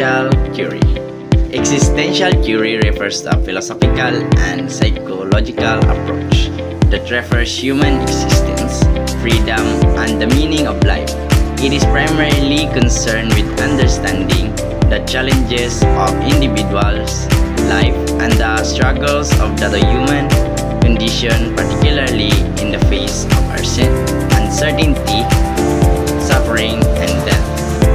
Existential theory. Existential theory refers to a philosophical and psychological approach that refers human existence, freedom, and the meaning of life. It is primarily concerned with understanding the challenges of individuals' life and the struggles of the human condition, particularly in the face of uncertainty, suffering, and death.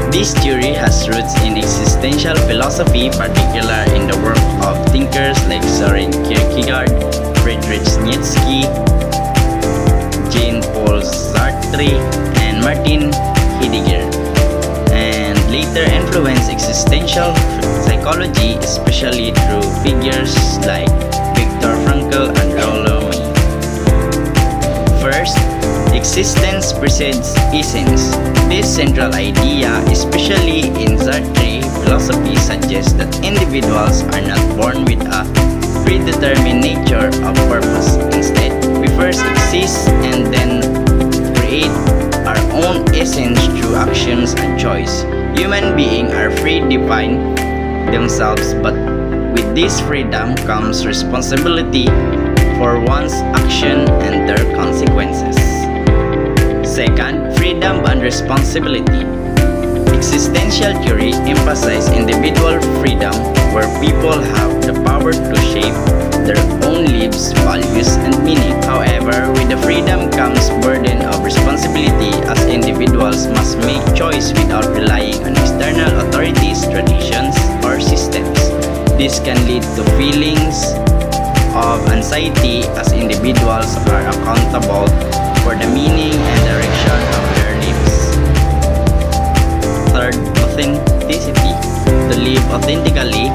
This theory has roots in existential philosophy, particularly in the work of thinkers like Søren Kierkegaard, Friedrich Nietzsche, Jean-Paul Sartre, and Martin Heidegger, and later influenced existential psychology, especially through figures like Viktor Frankl and Rollo May. First, existence precedes essence. This central idea, especially in Sartre philosophy, suggests that individuals are not born with a predetermined nature of purpose. Instead, we first exist and then create our own essence through actions and choice. Human beings are free to define themselves, but with this freedom comes responsibility for one's action and their consequences. Second, freedom and responsibility. Existential theory emphasizes individual freedom, where people have the power to shape their own lives, values, and meaning. However, with the freedom comes burden of responsibility, as individuals must make choice without relying on external authorities, traditions, or systems. This can lead to feelings of anxiety, as individuals are accountable for the meaning and direction of their lives. Third, authenticity. To live authentically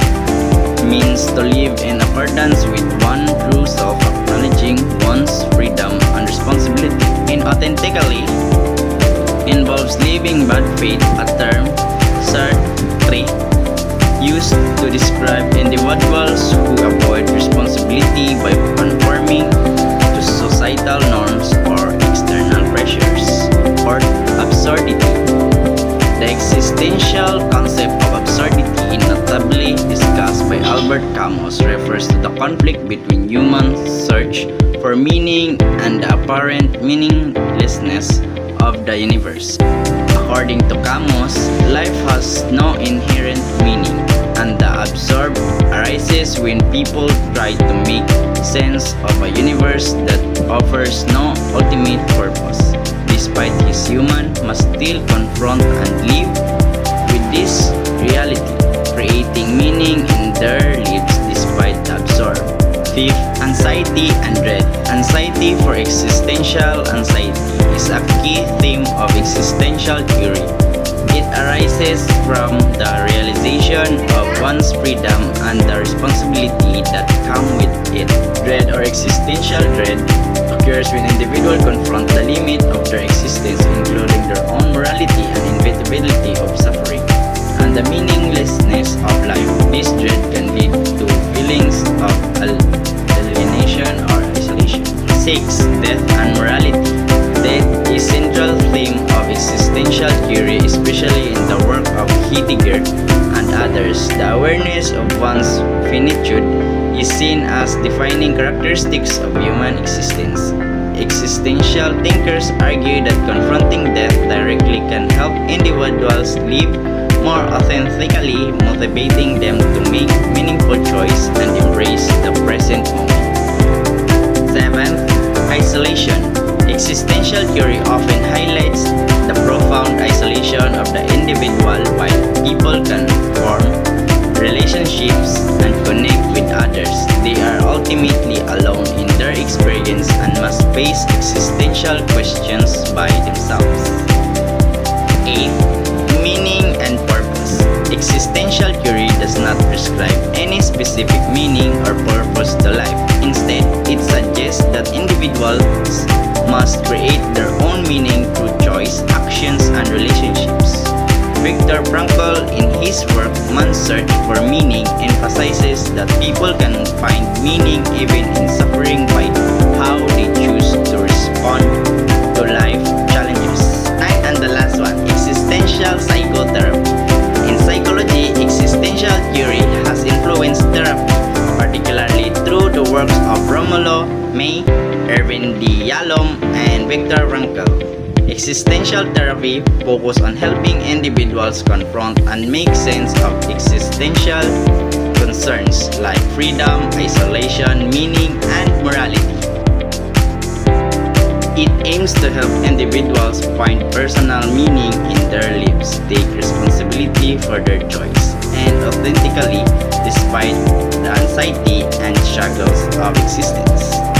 means to live in accordance with one true self, acknowledging one's freedom and responsibility. Inauthentically involves living bad faith, a term Sartre used to describe individuals who avoid responsibility by conforming to societal norms or external pressures. Or absurdity. The existential concept of absurdity, notably discussed by Albert Camus, refers to the conflict between human search for meaning and the apparent meaninglessness of the universe. According to Camus, life has no inherent meaning, and the absurd arises when people try to make sense of a universe that offers no ultimate purpose. Despite his human must still confront and live with this reality, creating meaning in their lives despite the absurd. Fifth, anxiety and dread. Anxiety for existential anxiety is a key theme of existential theory. It arises from the realization of one's freedom and the responsibility that come with it. Dread or existential dread occurs when individuals confront the limit of their existence, including their own morality and inevitability of suffering, and the meaninglessness of life. This dread can lead to feelings of alienation or isolation. 6. Death and morality. Death is central theme of existential theory, especially in the work of Heidegger and others. The awareness of one's finitude is seen as defining characteristics of human existence. Existential thinkers argue that confronting death directly can help individuals live more authentically, motivating them to make meaningful choice and embrace the present moment. 7th, isolation. Existential theory often highlights the profound isolation of the individual. While people can form relationships and connect with others, they are ultimately alone in their experience and must face existential questions by themselves. 8. Meaning and purpose. Existential theory does not prescribe any specific meaning or purpose to life. Instead, it suggests that individuals must create their own meaning through choice, actions, and relationships. Viktor Frankl, in his work Man's Search for Meaning, emphasizes that people can find meaning even in suffering by how they choose to respond to life challenges. And the last one, existential psychotherapy. In psychology, existential Yalom and Viktor Frankl. Existential therapy focuses on helping individuals confront and make sense of existential concerns like freedom, isolation, meaning, and morality. It aims to help individuals find personal meaning in their lives, take responsibility for their choice, and authentically despite the anxiety and struggles of existence.